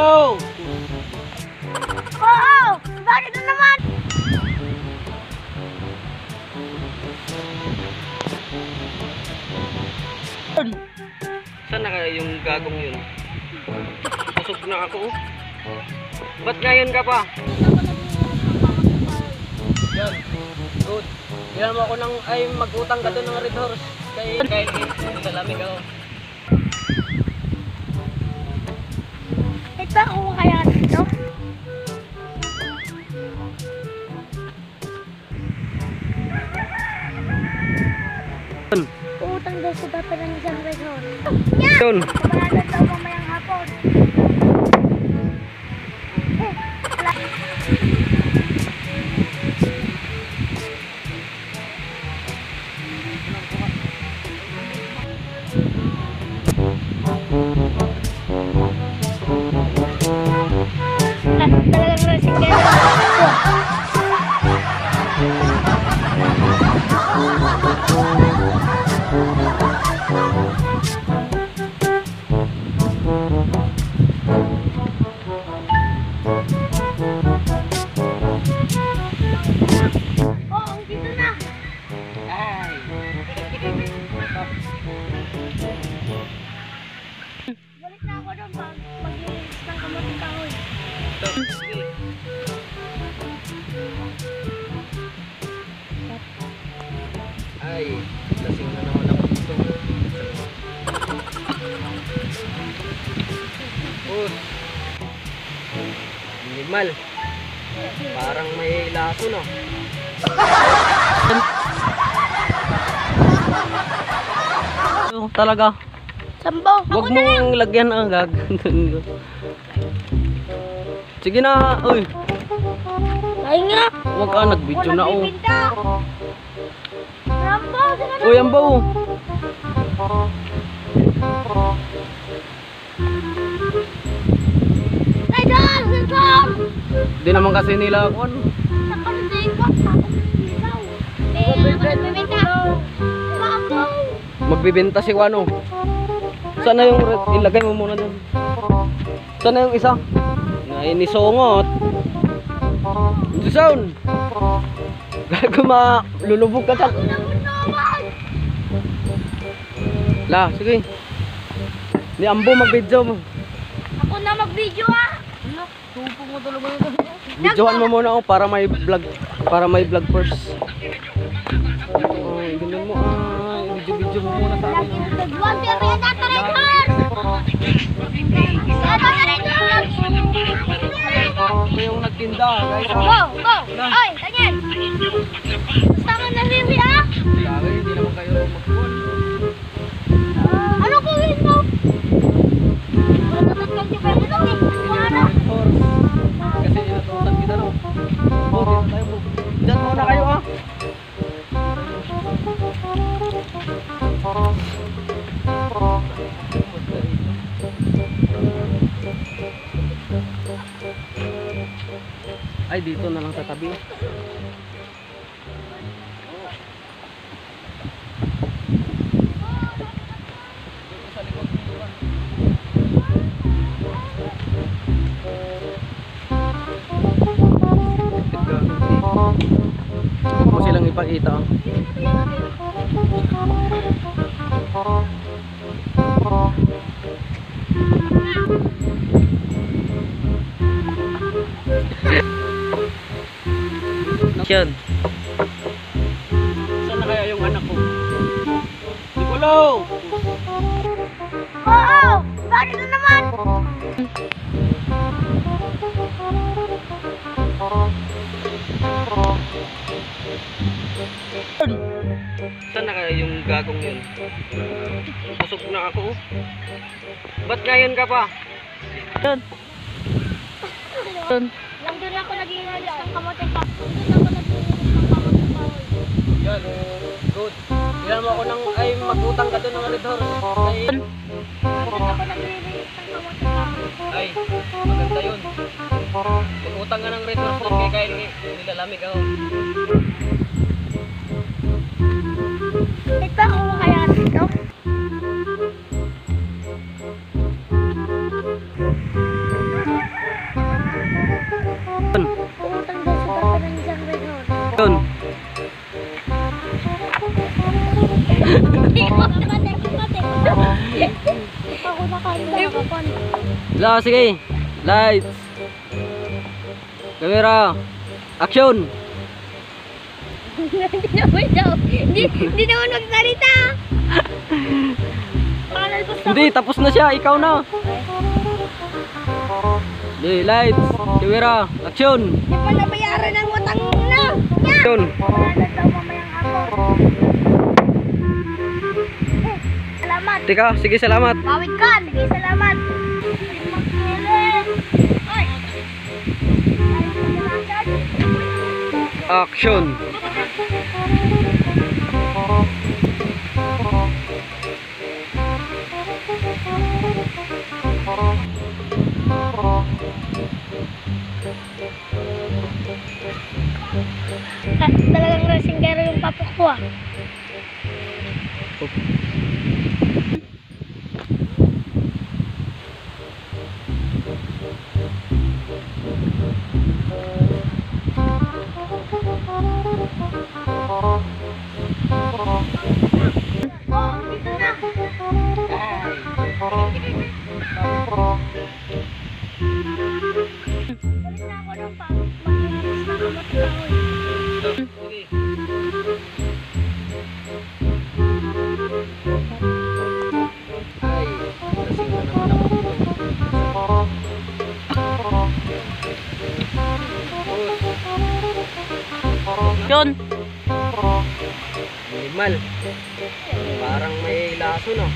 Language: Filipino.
Hello! Oo! Bakit na naman? Saan na kaya yung gagong yun? Busog na ako. Ba't ngayon ka pa? Yan. Good. Yan mo ako ng ay mag-utang ka doon ng Red Horse. Kay sa lamig ako. Ito ako kaya dito? Utang daw ko dapat ng isang resort. Yun. Kumahalan daw mamayang hapon. Talagang racing kaya. Balik na ako doon mag-iinis ng kamuting kahoy. Ay, lasing na naman ako dito. Minimal. Parang may laso no. Talaga. Sambo! Huwag mong lagyan ang gag. Sige na, uy. Ay nga! Huwag ka, nag-video na oh. Rambo! Sige na! Uy, ambo. Ay, dahil! Sensor! Di naman kasi nila ako. Saka na sa ikot! Magbibenta! Rambo! Magbibenta si Wano. Sana yung ilagay mo muna dun. Sana yung isa. Na inisongot. Sound. Gago lulubog ka tal. La, sige. Ni ambo mag-video mo. Ako na mag-video ah! Tupo mo talaga yun. Videohan mo muna ako para may vlog. Para may vlog first. Ay, ganun mo video mo muna sa akin. Nagbuwan pero yan nata record! Nata record! Ako yung nagtinda, guys. Go! Go! Oy! Daniel! Basta ka na Vivi ah! Lagi, hindi naman kayo magpuan. Ano gawin mo? Wala natagkan niyo pwede lang eh! Wala! Kasi inatutan kita no. Oh, dito tayo po. Diyan muna kayo ah. Ay, dito na lang sa tabi. Huwag mo silang ipakita. Yan. Saan na kaya yung anak ko? Nicolò! Oo! Bakit na naman? Saan na kaya yung gagong yun? Busog na ako. Ba't ngayon ka pa? Yan. Yan. Lang doon ako nag-iinis ng kamuting kahoy. Doon ako nag-iinis ng kamuting kahoy. Yan. Good. Yan mo ako ng ay mag-utang ka doon ng Red Horse. Doon ako nag-iinis ng kamuting kahoy. Ay, maganda yun. Mag-utang ka ng Red Horse doon kay Kyle. Nilalamig ako. Ito ako kaya dito? Kapon. La, sige. Lights. Camera. Action. Hindi naman daw. Hindi naman magsalita. Pangal basta. Hindi, tapos na siya. Ikaw na. Okay, lights. Camera. Action. Hindi pa nabayaran ang utang na. Nya! Action. Wala na daw mamayang ako. Salamat. Teka, sige, salamat. Bawid ka. Sige, salamat. Oy. Action. Talagang rasinggero yung papa ko ah. Oh, dito na. Balik na ako ng papa. Mag-inis na ako matulawin. Ay, lasing na naman ako. Yun. Minimal. Parang may laso na. Oh.